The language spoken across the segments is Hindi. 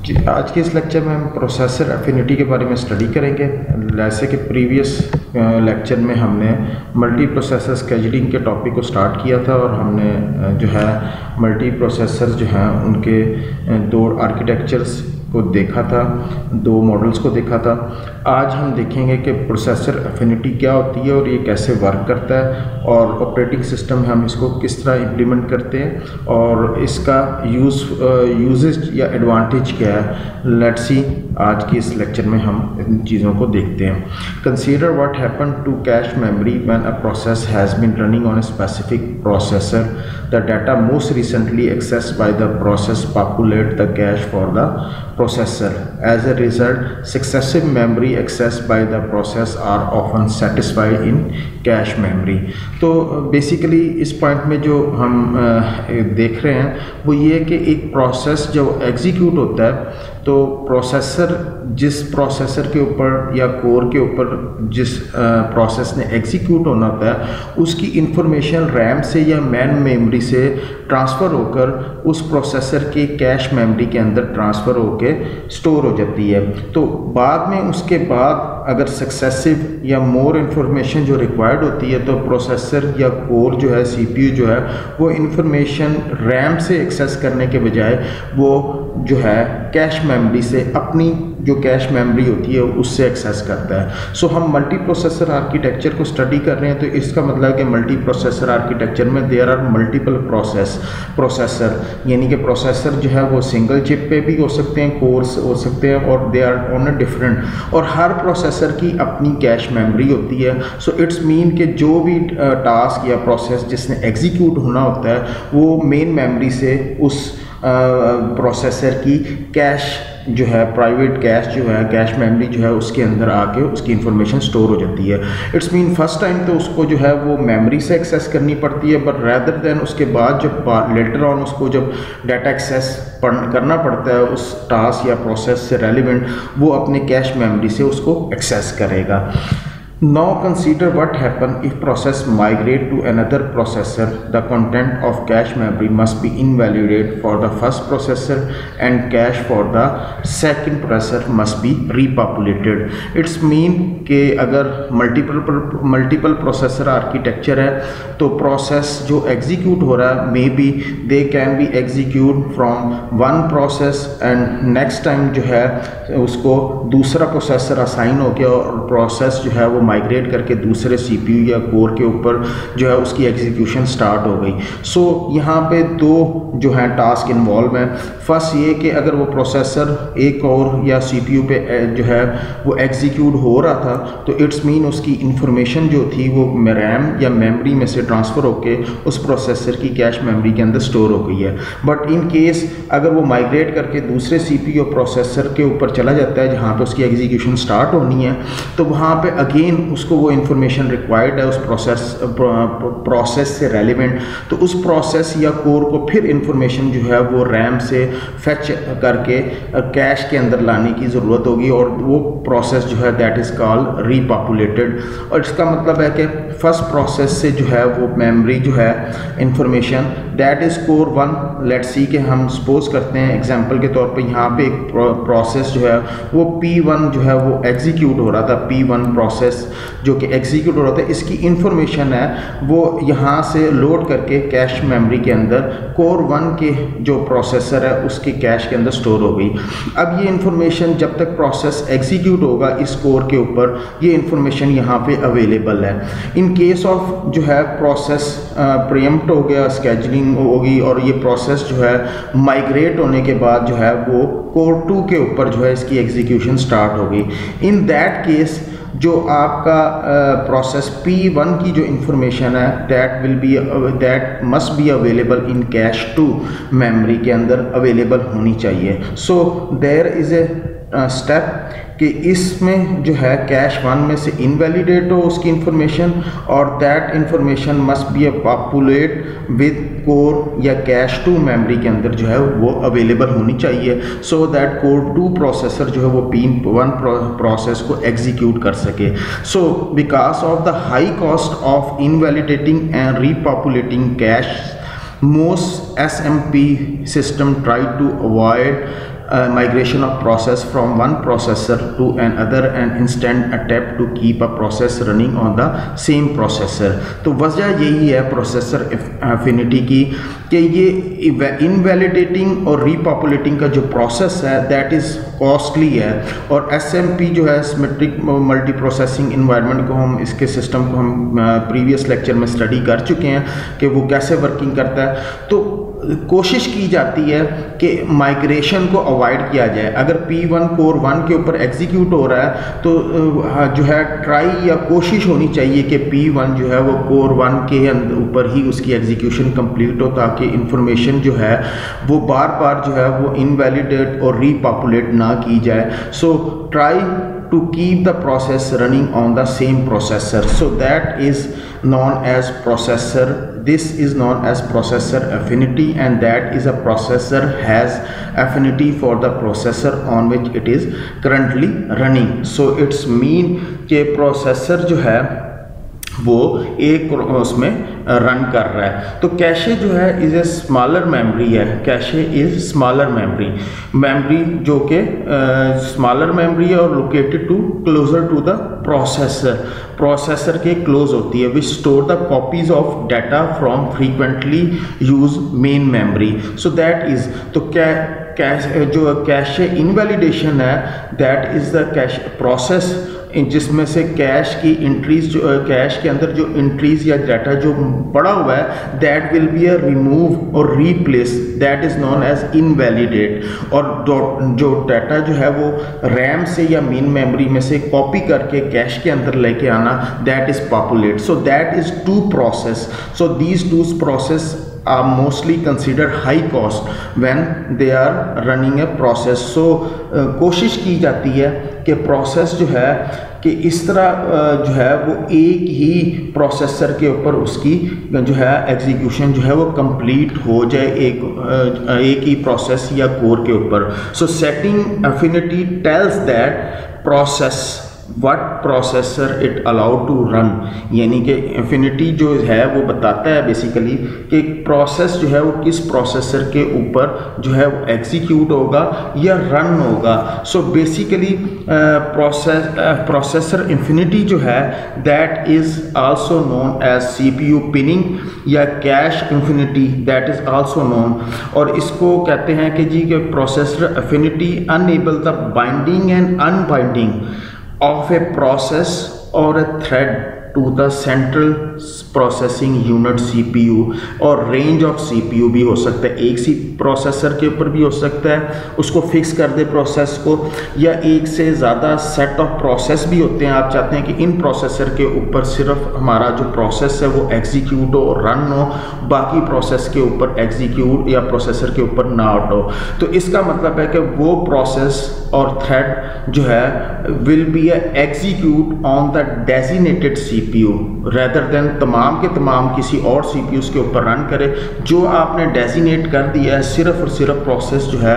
जी, आज के इस लेक्चर में हम प्रोसेसर एफिनिटी के बारे में स्टडी करेंगे। जैसे कि प्रीवियस लेक्चर में हमने मल्टी प्रोसेसर स्केजुलिंग के टॉपिक को स्टार्ट किया था और हमने जो है मल्टी प्रोसेसर जो हैं उनके दो आर्किटेक्चर्स को देखा था, दो मॉडल्स को देखा था। आज हम देखेंगे कि प्रोसेसर एफिनिटी क्या होती है और ये कैसे वर्क करता है और ऑपरेटिंग सिस्टम में हम इसको किस तरह इम्प्लीमेंट करते हैं और इसका यूजेज या एडवांटेज क्या है। लेट्स सी, आज की इस लेक्चर में हम इन चीज़ों को देखते हैं। Consider what happen to cache memory when a process has been running on a specific processor. The data most recently accessed by the process populate the cache for the processor. As a result, successive memory accessed by the process are often satisfied in cache memory. तो बेसिकली इस पॉइंट में जो हम देख रहे हैं वो ये कि एक प्रोसेस जब एग्जीक्यूट होता है तो प्रोसेसर जिस प्रोसेसर के ऊपर या कोर के ऊपर जिस प्रोसेस ने एग्जीक्यूट होना होता है उसकी इंफॉर्मेशन रैम से या मेन मेमोरी से ट्रांसफ़र होकर उस प्रोसेसर के कैश मेमोरी के अंदर ट्रांसफ़र होकर स्टोर हो जाती है। तो बाद में उसके बाद अगर सक्सेसिव या मोर इन्फॉर्मेशन जो रिक्वायर्ड होती है तो प्रोसेसर या कोर जो है सीपीयू जो है वो इन्फॉर्मेशन रैम से एक्सेस करने के बजाय वो जो है कैश मेमोरी से अपनी जो कैश मेमोरी होती है उससे एक्सेस करता है। सो हम मल्टी प्रोसेसर आर्किटेक्चर को स्टडी कर रहे हैं तो इसका मतलब है कि मल्टी प्रोसेसर आर्किटेक्चर में देयर आर मल्टीपल प्रोसेसर यानी कि प्रोसेसर जो है वो सिंगल चिप पे भी हो सकते हैं, कोर्स हो सकते हैं और they are on a different, और हर प्रोसेसर की अपनी कैश मेमोरी होती है। सो इट्स मीन कि जो भी टास्क या प्रोसेस जिसने एग्जीक्यूट होना होता है वो मेन मेमोरी से उस प्रोसेसर की कैश जो है प्राइवेट कैश जो है कैश मेमोरी जो है उसके अंदर आके उसकी इंफॉर्मेशन स्टोर हो जाती है। इट्स मीन फर्स्ट टाइम तो उसको जो है वो मेमोरी से एक्सेस करनी पड़ती है, बट रैदर देन उसके बाद जब लेटर ऑन उसको जब डाटा एक्सेस करना पड़ता है उस टास्क या प्रोसेस से रेलिवेंट वो अपने कैश मेमोरी से उसको एक्सेस करेगा। Now consider what happen if process migrate to another processor. The content of cache memory must be invalidated for the first processor and cache for the second processor must be repopulated. It's mean कि अगर मल्टीपल प्रोसेसर आर्किटेक्चर है तो प्रोसेस जो एग्जीक्यूट हो रहा है may be they can be execute from one process and next time जो है उसको दूसरा प्रोसेसर असाइन हो गया और प्रोसेस जो है वो माइग्रेट करके दूसरे सीपीयू या कोर के ऊपर जो है उसकी एग्जीक्यूशन स्टार्ट हो गई। सो यहाँ पे दो जो हैं टास्क इन्वॉल्व हैं। फर्स्ट ये कि अगर वो प्रोसेसर एक कोर या सीपीयू पे जो है वो एग्जीक्यूट हो रहा था तो इट्स मीन उसकी इंफॉर्मेशन जो थी वो रैम या मेमोरी में से ट्रांसफ़र होके उस प्रोसेसर की कैश मेमोरी के अंदर स्टोर हो गई है। बट इन केस अगर वो माइग्रेट करके दूसरे सीपीयू प्रोसेसर के ऊपर चला जाता है जहाँ पे उसकी एग्जीक्यूशन स्टार्ट होनी है तो वहाँ पे अगेन उसको वो इंफॉर्मेशन रिक्वायर्ड है उस प्रोसेस से रेलिवेंट, तो उस प्रोसेस या कोर को फिर इंफॉर्मेशन जो है वो रैम से फेच करके कैश के अंदर लाने की ज़रूरत होगी और वो प्रोसेस जो है दैट इज़ कॉल्ड रीपॉपुलेटेड। और इसका मतलब है कि फर्स्ट प्रोसेस से जो है वो मेमोरी जो है information that is core one. Let's see कि हम सपोज करते हैं एग्जांपल के तौर पे यहाँ पे एक प्रोसेस जो है वो P1 जो है वो एग्जीक्यूट हो रहा था। P1 प्रोसेस जो कि एग्जीक्यूट हो रहा था इसकी इंफॉर्मेशन है वो यहाँ से लोड करके कैश मेमोरी के अंदर कोर 1 के जो प्रोसेसर है उसके कैश के अंदर स्टोर हो गई। अब ये इंफॉर्मेशन जब तक प्रोसेस एग्जीक्यूट होगा इस कोर के ऊपर ये इंफॉर्मेशन यहाँ पे अवेलेबल है। इन केस ऑफ जो है प्रोसेस प्रीएम्प्ट हो गया, स्केजुलिंग होगी और ये प्रोसेस जो है माइग्रेट होने के बाद जो है वो कोर 2 के ऊपर जो है इसकी एग्जीक्यूशन स्टार्ट हो गई। इन दैट केस जो आपका प्रोसेस P1 की जो इंफॉर्मेशन है that must be available in cache 2 memory के अंदर अवेलेबल होनी चाहिए। So there is a step कि इसमें जो है कैश 1 में से इनवैलिडेट हो उसकी इंफॉर्मेशन और that information must be populate with core या कैश 2 मेमोरी के अंदर जो है वो अवेलेबल होनी चाहिए सो दैट कोर 2 प्रोसेसर जो है वो P1 प्रोसेस को एग्जीक्यूट कर सके। So because of the high cost of invalidating and repopulating cache, most SMP system try to avoid migration of process from one processor to another and instant attempt to keep a process running on the same processor। तो वजह यही है प्रोसेसर एफिनिटी की कि ये इनवैलिडेटिंग और रीपॉपुलेटिंग का जो प्रोसेस है दैट इज़ कॉस्टली है। और एसएमपी जो है सिमेट्रिक मल्टी प्रोसेसिंग इन्वायरमेंट को हम इसके सिस्टम को हम प्रीवियस लेक्चर में स्टडी कर चुके हैं कि वो कैसे वर्किंग करता है। तो कोशिश की जाती है कि माइग्रेशन को अवॉइड किया जाए। अगर P1 कोर 1 के ऊपर एग्जीक्यूट हो रहा है तो जो है ट्राई या कोशिश होनी चाहिए कि P1 जो है वो कोर 1 के ऊपर ही उसकी एग्जीक्यूशन कंप्लीट हो, ताकि इंफॉर्मेशन जो है वो बार बार जो है वो इनवैलिडेट और रीपॉपुलेट ना की जाए। So try to keep the process running on the same processor, so that is known as processor, this is known as processor affinity, and that is a processor has affinity for the processor on which it is currently running। so it's mean कि प्रोसेसर जो है वो एक उसमें रन कर रहा है। तो कैशे जो है इज़ ए स्मॉलर मेमोरी है, कैशे इज़ स्मॉलर मेमोरी जो कि स्मॉलर मेमोरी है और located to closer to the processor के क्लोज होती है, which store the copies of data from frequently use main memory. So that is तो जो कैशे इनवैलिडेशन है that is the cache process जिसमें से कैश की इंट्रीज जो कैश के अंदर जो इंट्रीज या डाटा जो पड़ा हुआ है that will be a remove और replace, that is known as invalidate. और जो डाटा जो है वो रैम से या मेन मेमोरी में से कॉपी करके कैश के अंदर लेके आना that is populate. So that is two process. So these two process are mostly considered high cost when they are running a process। so कोशिश की जाती है कि प्रोसेस जो है कि इस तरह जो है वो एक ही प्रोसेसर के ऊपर उसकी जो है एग्जीक्यूशन जो है वो कंप्लीट हो जाए एक ही प्रोसेस या कोर के ऊपर। So setting affinity tells that process what processor it allowed to run, यानी कि एफिनिटी जो है वो बताता है बेसिकली कि प्रोसेस जो है वो किस प्रोसेसर के ऊपर जो है वो एग्जीक्यूट होगा या रन होगा। सो बेसिकली प्रोसेसर इन्फिनिटी जो है that is also known as CPU pinning या cache infinity, that is also known. और इसको कहते हैं कि जी कि processor affinity enable the binding and unbinding of a process or a thread to the central processing unit CPU और रेंज ऑफ CPU भी हो सकता है, एक सी प्रोसेसर के ऊपर भी हो सकता है उसको फिक्स कर दे प्रोसेस को, या एक से ज़्यादा सेट ऑफ प्रोसेस भी होते हैं। आप चाहते हैं कि इन प्रोसेसर के ऊपर सिर्फ हमारा जो प्रोसेस है वो एग्जीक्यूट हो और रन हो, बाकी प्रोसेस के ऊपर एग्जीक्यूट या प्रोसेसर के ऊपर नॉट हो। तो इसका मतलब है कि वो प्रोसेस और थ्रेड जो है will be execute on the designated CPU rather than तमाम के तमाम किसी और CPUs के ऊपर रन करे। जो आपने डेजिनेट कर दिया है सिर्फ और सिर्फ प्रोसेस जो है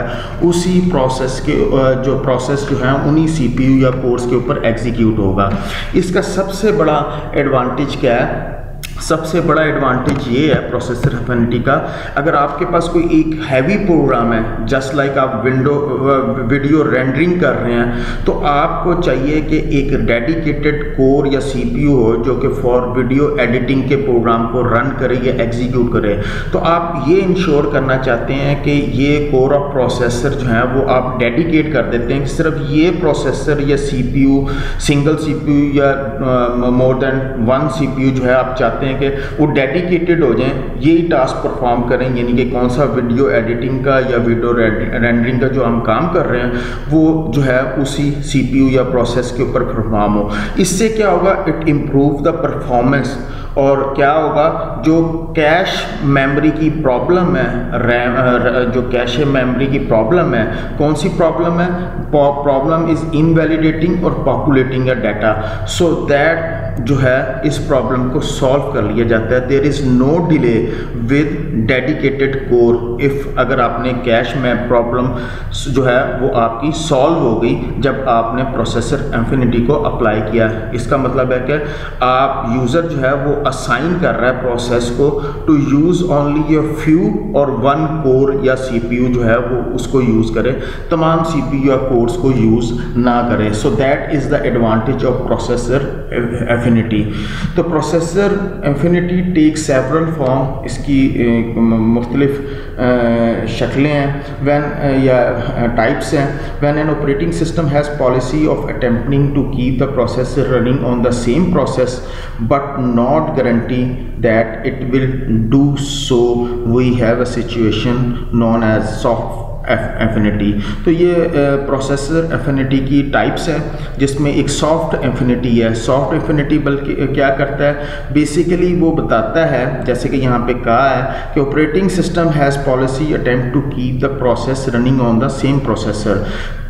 उसी प्रोसेस के जो प्रोसेस जो है उन्हीं CPU या कोर्स के ऊपर एग्जीक्यूट होगा। इसका सबसे बड़ा एडवांटेज क्या है? सबसे बड़ा एडवांटेज ये है प्रोसेसर एफिनिटी का, अगर आपके पास कोई एक हैवी प्रोग्राम है जस्ट लाइक आप वीडियो रेंडरिंग कर रहे हैं तो आपको चाहिए कि एक डेडिकेटेड कोर या CPU हो जो कि फॉर वीडियो एडिटिंग के प्रोग्राम को रन करे या एग्जीक्यूट करे। तो आप ये इंश्योर करना चाहते हैं कि ये कोर ऑफ प्रोसेसर जो है वो आप डेडिकेट कर देते हैं कि सिर्फ ये प्रोसेसर या CPU सिंगल CPU या मोर देन वन CPU जो है आप चाहते हैं कि वो डेडिकेटेड हो जाएं, यही टास्क परफॉर्म करें, यानी कि कौन सा वीडियो एडिटिंग का या वीडियो रेंडरिंग का जो हम काम कर रहे हैं वो जो है उसी CPU या प्रोसेस के ऊपर परफॉर्म हो। इससे क्या होगा? It improve the performance. और क्या होगा? जो कैश मेमोरी की प्रॉब्लम है, रैम जो कैश मेमोरी की प्रॉब्लम है, कौन सी प्रॉब्लम है? प्रॉब्लम इज इनवैलिडेटिंग और पॉपुलेटिंग अ डाटा, सो दैट जो है इस प्रॉब्लम को सॉल्व कर लिया जाता है। There is no delay with dedicated core. If अगर आपने कैश में प्रॉब्लम जो है वो आपकी सॉल्व हो गई जब आपने प्रोसेसर इंफिनिटी को अप्लाई किया। इसका मतलब है कि आप यूज़र जो है वो असाइन कर रहा है प्रोसेस को to use only a few और वन कोर या सीपीयू जो है वो उसको यूज़ करे, तमाम सीपीयू या कोर्स को यूज़ ना करे। So that is the advantage of processor infinity. तो processor infinity take several form, इसकी मुख्तलिफ शक्लें हैं वैन या टाइप्स हैं। When an operating system has policy of attempting to keep the processor running on the same process but not guarantee that it will do so, we have a situation known as soft infinity. तो ये प्रोसेसर इंफिनिटी की टाइप्स हैं जिसमें एक सॉफ्ट इंफिनिटी है। सॉफ्ट इंफिनिटी बल्कि क्या करता है, बेसिकली वो बताता है जैसे कि यहाँ पे कहा है कि operating system has policy attempt to keep the process running on the same processor.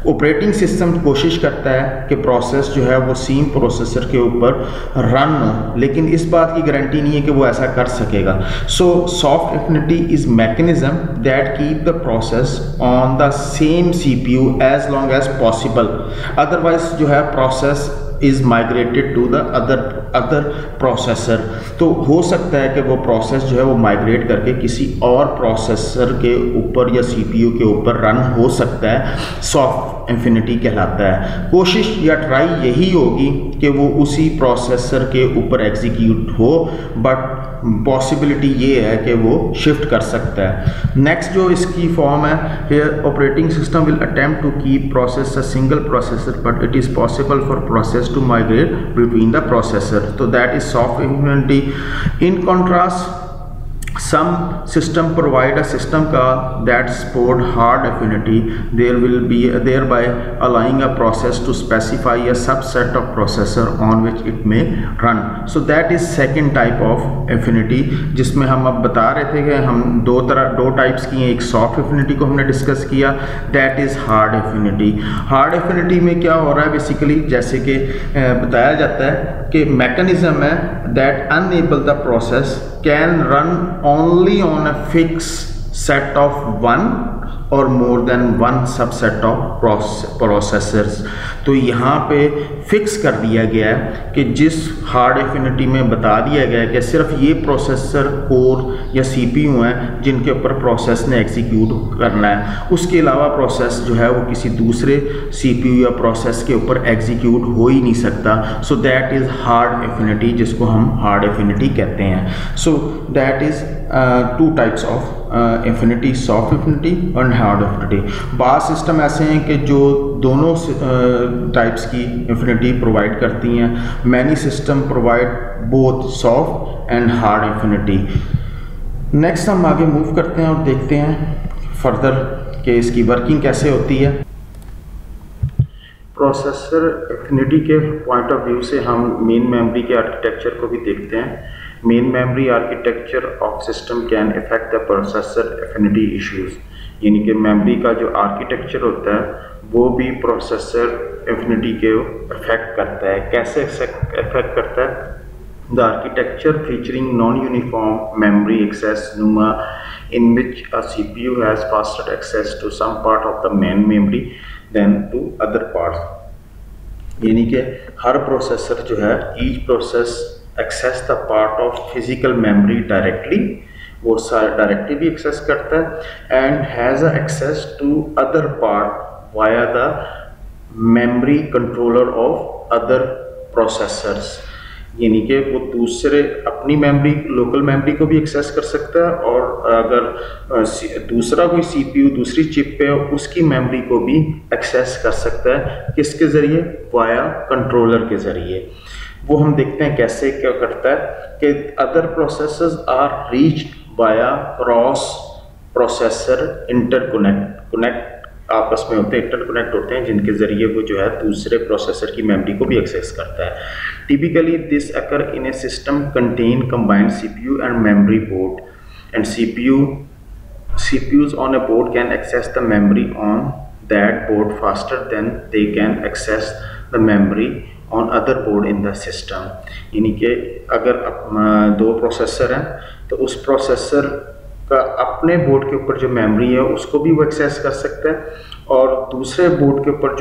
Operating system कोशिश करता है कि प्रोसेस जो है वो सेम प्रोसेसर के ऊपर रन हो, लेकिन इस बात की गारंटी नहीं है कि वो ऐसा कर सकेगा। So soft infinity is mechanism that keep the process on the same CPU as long as possible, otherwise जो है process is migrated to the other processor. तो हो सकता है कि वो प्रोसेस जो है वो माइग्रेट करके किसी और प्रोसेसर के ऊपर या सीपीयू के ऊपर रन हो सकता है, सॉफ्ट इंफिनिटी कहलाता है। कोशिश या ट्राई यही होगी कि वो उसी प्रोसेसर के ऊपर एग्जीक्यूट हो, बट पॉसिबिलिटी ये है कि वो शिफ्ट कर सकता है। नेक्स्ट जो इसकी फॉर्म है, here operating system will attempt to keep process a single processor but it is possible for process to migrate between the processor. तो that is soft infinity. In contrast some system provide a system call that support hard affinity. There will be thereby allowing a process to specify a subset of processor on which it may run. So that is second type of affinity, जिसमें हम अब बता रहे थे कि हम दो टाइप्स की हैं। एक सॉफ्ट affinity को हमने डिस्कस किया, that is hard affinity. hard affinity में क्या हो रहा है बेसिकली, जैसे कि बताया जाता है कि मैकेनिज्म है that enable the process can run only on a fixed set of one or more than one subset of processors। तो यहाँ पे फिक्स कर दिया गया है कि जिस हार्ड एफिनिटी में बता दिया गया है कि सिर्फ ये प्रोसेसर कोर या सीपीयू हैं जिनके ऊपर प्रोसेस ने एग्जीक्यूट करना है, उसके अलावा प्रोसेस जो है वो किसी दूसरे सीपीयू या प्रोसेस के ऊपर एग्जीक्यूट हो ही नहीं सकता। सो दैट इज़ हार्ड एफिनिटी, जिसको हम हार्ड एफिनिटी कहते हैं। सो that is two types of infinity, soft infinity और हार्ड इंफिनिटी। बाज़ सिस्टम ऐसे हैं कि जो दोनों टाइप्स की इंफिनिटी प्रोवाइड करती हैं। Many system provide both soft and hard infinity. Next हम आगे मूव करते हैं और देखते हैं फर्दर कि इसकी वर्किंग कैसे होती है। प्रोसेसर इंफिनिटी के पॉइंट ऑफ व्यू से हम मेन मेमोरी के आर्किटेक्चर को भी देखते हैं। Main memory architecture of system can affect the processor infinity issues, यानी कि मेमोरी का जो आर्किटेक्चर होता है वो भी प्रोसेसर इंफिनिटी के अफेक्ट करता है। कैसे अफेक्ट करता है? The architecture featuring non-uniform memory access NUMA, in which a CPU has faster access to some part of the main memory than to other parts। यानी कि हर प्रोसेसर जो है each process access the part of physical memory directly, वो डायरेक्टली भी एक्सेस करता है and has a access to other part via the memory controller of other processors। यानी कि वो दूसरे अपनी मेमोरी, लोकल मेमोरी को भी एक्सेस कर सकता है और अगर दूसरा कोई सीपीयू दूसरी चिप पे है उसकी मेमोरी को भी एक्सेस कर सकता है। किसके ज़रिए? वाया कंट्रोलर के ज़रिए। वो हम देखते हैं कैसे क्या करता है कि other processors are reached via cross processor interconnect आपस में होते हैं, इंटरकनेक्ट होते हैं, जिनके ज़रिए वो जो है दूसरे प्रोसेसर की मेमोरी को भी एक्सेस करता है। Typically this occur in A system contain combined CPU and memory board and CPUs on a board can access the memory on that board faster than they can access the memory on other board in the system. यानी कि अगर दो प्रोसेसर हैं तो उस प्रोसेसर का अपने बोर्ड के ऊपर जो मेमोरी है उसको भी वो एक्सेस कर सकता है, और दूसरे बोर्ड के ऊपर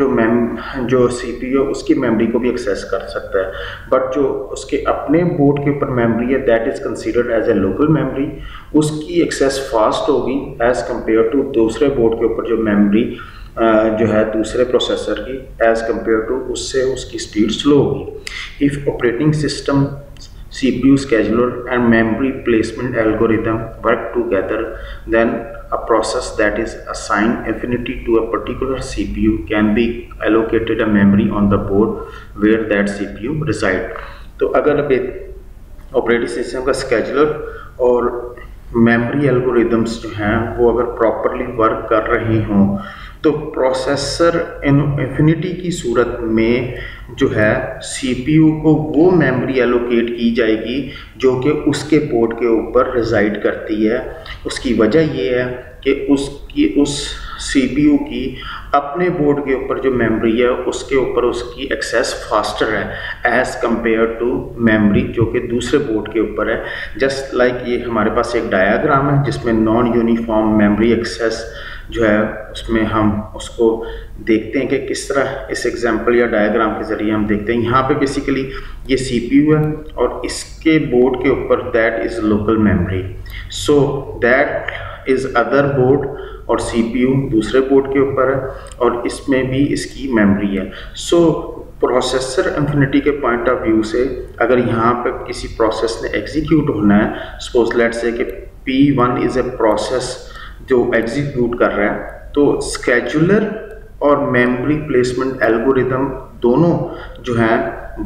जो सीपीयू है उसकी मेमोरी को भी एक्सेस कर सकता है। बट जो उसके अपने बोर्ड के ऊपर मेमोरी है that is considered as a local memory, उसकी एक्सेस फास्ट होगी एज़ कम्पेयर टू दूसरे बोर्ड के ऊपर जो मेमोरी जो है दूसरे प्रोसेसर की, एज़ कम्पेयर टू उससे उसकी स्पीड स्लो होगी। If operating system CPU scheduler and memory placement algorithm work together, then a process that is assigned affinity to a particular CPU can be allocated a memory on the board where that CPU reside। तो अगर ऑपरेटिंग सिस्टम का स्केजुलर और मेमोरी एल्गोरिदम्स जो हैं वो अगर प्रॉपरली वर्क कर रही हों तो प्रोसेसर इन्फिनिटी की सूरत में जो है सीपीयू को वो मेमोरी एलोकेट की जाएगी जो कि उसके बोर्ड के ऊपर रिजाइड करती है। उसकी वजह ये है कि उस सीपीयू की अपने बोर्ड के ऊपर जो मेमोरी है उसके ऊपर उसकी एक्सेस फास्टर है एज़ कंपेयर टू मेमोरी जो कि दूसरे बोर्ड के ऊपर है। जस्ट लाइक ये हमारे पास एक डायग्राम है जिसमें नॉन यूनिफॉर्म मेमोरी एक्सेस जो है उसमें हम उसको देखते हैं कि किस तरह इस एग्जांपल या डायग्राम के ज़रिए हम देखते हैं। यहाँ पे बेसिकली ये सीपीयू है और इसके बोर्ड के ऊपर that is local memory, so that is other board, और सीपीयू दूसरे बोर्ड के ऊपर है और इसमें भी इसकी मेमोरी है। सो प्रोसेसर इन्फिनिटी के पॉइंट ऑफ व्यू से अगर यहाँ पर किसी प्रोसेस ने एग्जीक्यूट होना है, सपोज लेट्स से कि P1 इज़ ए प्रोसेस जो एग्जीक्यूट कर रहा है, तो स्केजुलर और मेमोरी प्लेसमेंट एल्गोरिदम दोनों जो हैं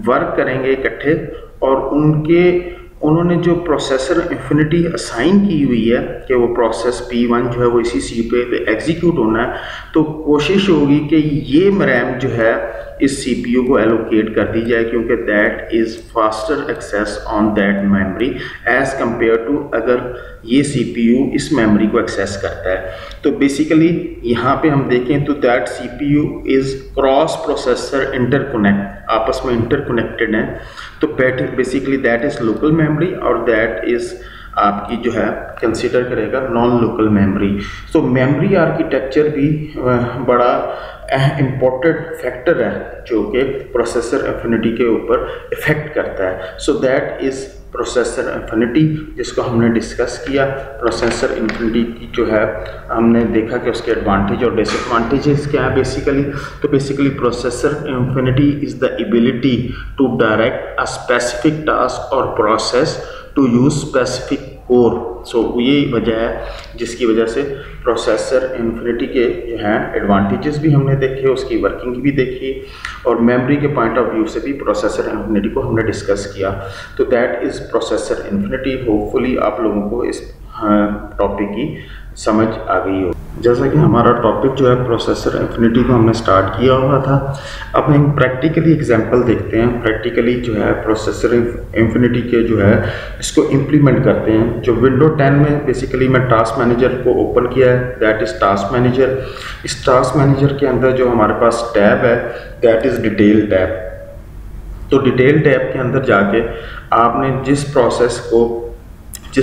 वर्क करेंगे इकट्ठे, और उन्होंने जो प्रोसेसर इन्फिनिटी असाइन की हुई है कि वो प्रोसेस P1 जो है वो इसी CPU पे एग्जीक्यूट होना है, तो कोशिश होगी कि ये रैम जो है इस CPU को एलोकेट कर दी जाए क्योंकि that is faster access on that memory as compare to अगर ये CPU इस मेमोरी को एक्सेस करता है। तो बेसिकली यहाँ पे हम देखें तो that CPU is cross processor interconnect, आपस में इंटरकनेक्टेड हैं। तो basically that is local memory और दैट इज़ आपकी जो है कंसीडर करेगा नॉन लोकल मेमोरी। तो मेमोरी आर्किटेक्चर भी बड़ा इम्पोर्टेंट फैक्टर है जो कि प्रोसेसर इन्फिनिटी के ऊपर इफ़ेक्ट करता है। सो दैट इज़ प्रोसेसर इन्फिनिटी जिसको हमने डिस्कस किया। प्रोसेसर इन्फिनिटी की जो है हमने देखा कि उसके एडवांटेज और डिसएडवांटेजेस क्या है बेसिकली। तो basically processor infinity is the ability to direct a specific task और process to use specific core. So यही वजह है जिसकी वजह से प्रोसेसर इन्फिनिटी के जो हैं एडवांटेजेस भी हमने देखे, उसकी वर्किंग भी देखी, और मेमोरी के पॉइंट ऑफ व्यू से भी प्रोसेसर इन्फिनिटी को हमने डिस्कस किया। तो that is processor infinity. Hopefully आप लोगों को इस टॉपिक की समझ आ गई हो। जैसा कि हमारा टॉपिक जो है प्रोसेसर इन्फिनिटी को हमने स्टार्ट किया हुआ था, अब हम प्रैक्टिकली एग्जांपल देखते हैं। प्रैक्टिकली जो है प्रोसेसर इन्फिनिटी के जो है इसको इम्प्लीमेंट करते हैं। जो विंडो 10 में बेसिकली मैं टास्क मैनेजर को ओपन किया है, दैट इज़ टास्क मैनेजर। इस टास्क मैनेजर के अंदर जो हमारे पास टैब है दैट इज़ डिटेल टैब। तो डिटेल टैब के अंदर जाके आपने जिस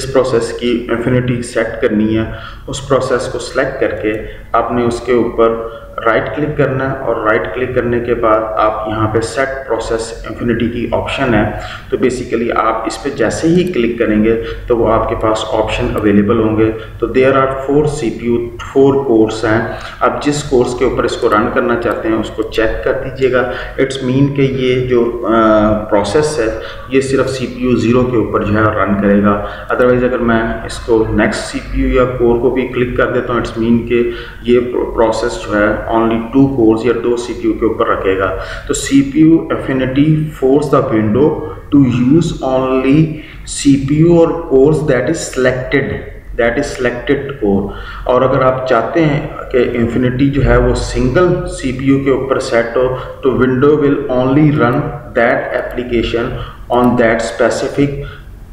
प्रोसेस की इन्फिनिटी सेट करनी है उस प्रोसेस को सिलेक्ट करके आपने उसके ऊपर राइट क्लिक करना है, और राइट क्लिक करने के बाद आप यहाँ पे सेट प्रोसेस इन्फिनिटी की ऑप्शन है। तो बेसिकली आप इस पर जैसे ही क्लिक करेंगे तो वो आपके पास ऑप्शन अवेलेबल होंगे। तो देयर आर 4 CPU 4 कोर्स हैं। आप जिस कोर्स के ऊपर इसको रन करना चाहते हैं उसको चेक कर दीजिएगा। इट्स मीन कि ये जो प्रोसेस है ये सिर्फ CPU 0 के ऊपर जो है रन करेगा। अदरवाइज अगर मैं इसको नेक्स्ट CPU या कोर को भी क्लिक कर देता हूँ इट्स मीन कि ये प्रोसेस जो है ओनली 2 कोर्स या 2 CPU के ऊपर रखेगा। तो CPU infinity force the window to use only CPU और course that is selected core. और अगर आप चाहते हैं कि इन्फिनिटी जो है वो सिंगल CPU के ऊपर सेट हो तो window will only run that application on that specific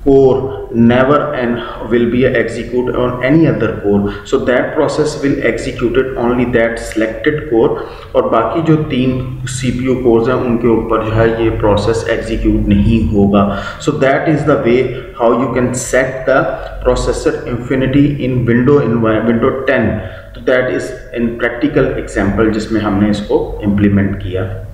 core never and will be executed on any other core, so that process will executed only that selected core, और बाकी जो 3 CPU cores हैं उनके ऊपर जो है ये process execute नहीं होगा. So that is the way how you can set the processor infinity in Windows 10. तो that is in practical example जिसमें हमने इसको implement किया.